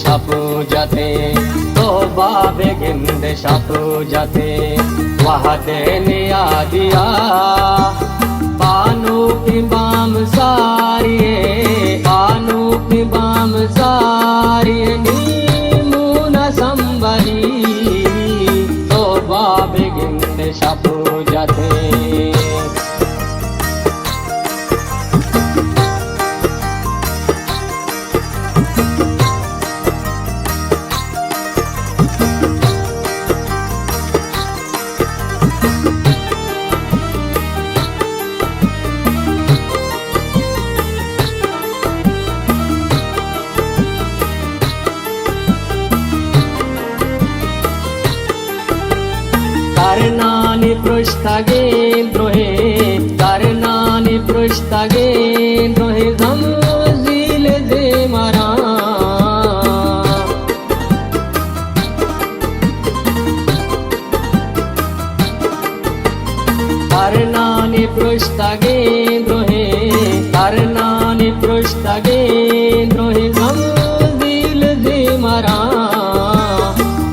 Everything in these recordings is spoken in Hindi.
पूजते तो बाबे गिंद पूजते वहदे निया दिया पानू की बाम सारिये पानू की बाम सारिये नीमून संबरी तो बाबे गिंद पूजते कर्णानि पृष्ठगेन्द्रोहे कर्णानि पृष्ठगेन्द्रोहे झमझील जे मरा कर्णानि पृष्ठगेन्द्रोहे कर्णानि पृष्ठगेन्द्रोहे झमझील जे मरा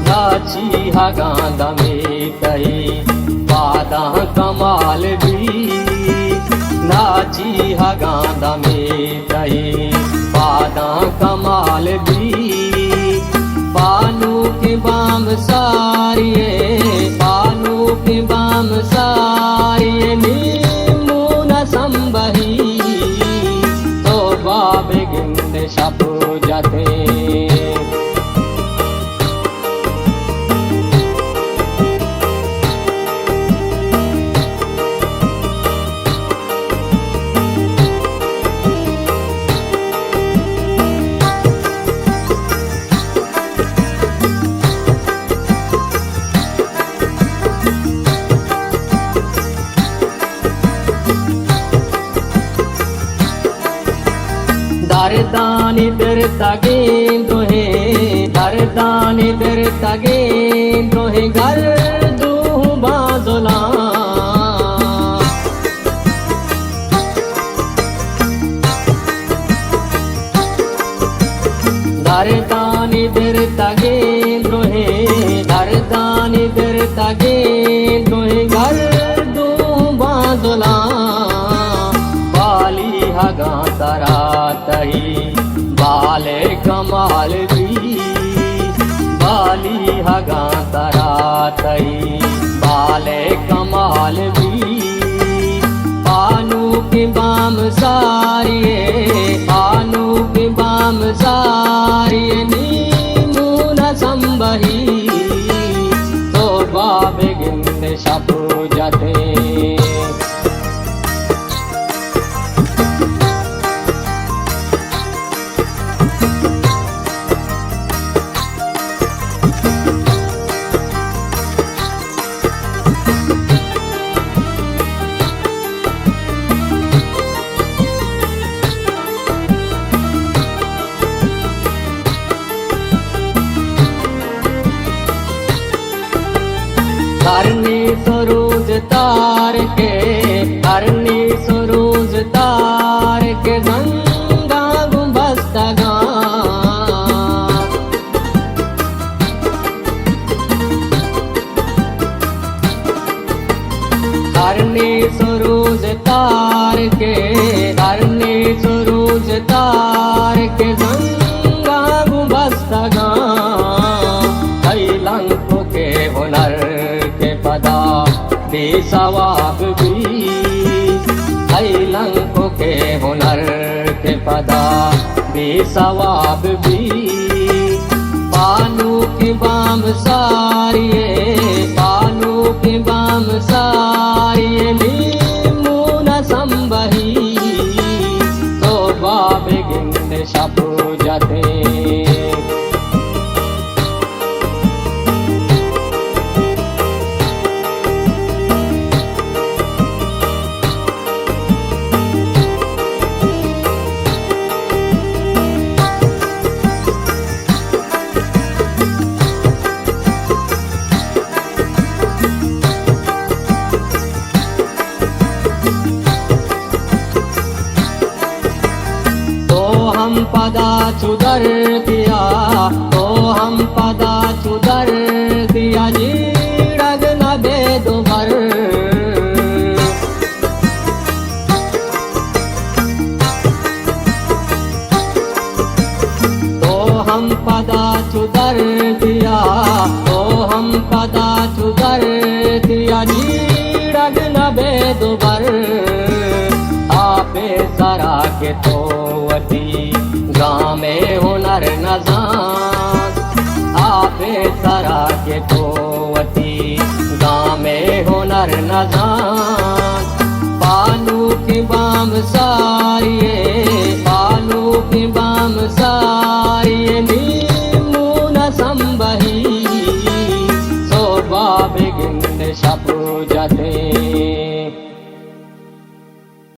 नाची हगांदा में पादा कमाल भी नाची हगांदा में पादा कमाल भी पानू के बाम सारिये पानू के बाम सारिये नीमून संबही तो बाबे गिंद पूजते दरदानी दरतगेन्द्रोहे दरदानी दरतगेन्द्रोहे घर दूह बाजुला दरदानी दरतगेन्द्रोहे दरदानी दरतगेन्द्रोहे घर दूह बाजुला बाली हगा तरा बाले कमाल भी बाली हगा तरातई बाले कमाल भी पानू की बाम सारिये पानू की बाम सारिये नीमून संबही तो बाबे गिंद पूजते करनी सरोज तार के करनी सरोज तार के गंगा गुंबस्तगा करनी सरोज तार के करनी सरोज तार के गंगा गुंबस्तगा कैलंको के हुनर पदा बेसवाब भी कैलंको के हुनर के पदा बेसवाब भी पानू के बाम सारिये पानू के बाम सारिये नीमून संबही तो बाबे गिंद पूजते पदा चुदर किया हम पदा चुदर दिया, तो हम पदा चुदर दिया, जीड़ग नबे दुबर आपे सरा के तो वती गाँव में हुनर न जान, आपे सरा के तो वती गाँव में हुनर न जान, पानू की बाम सारिये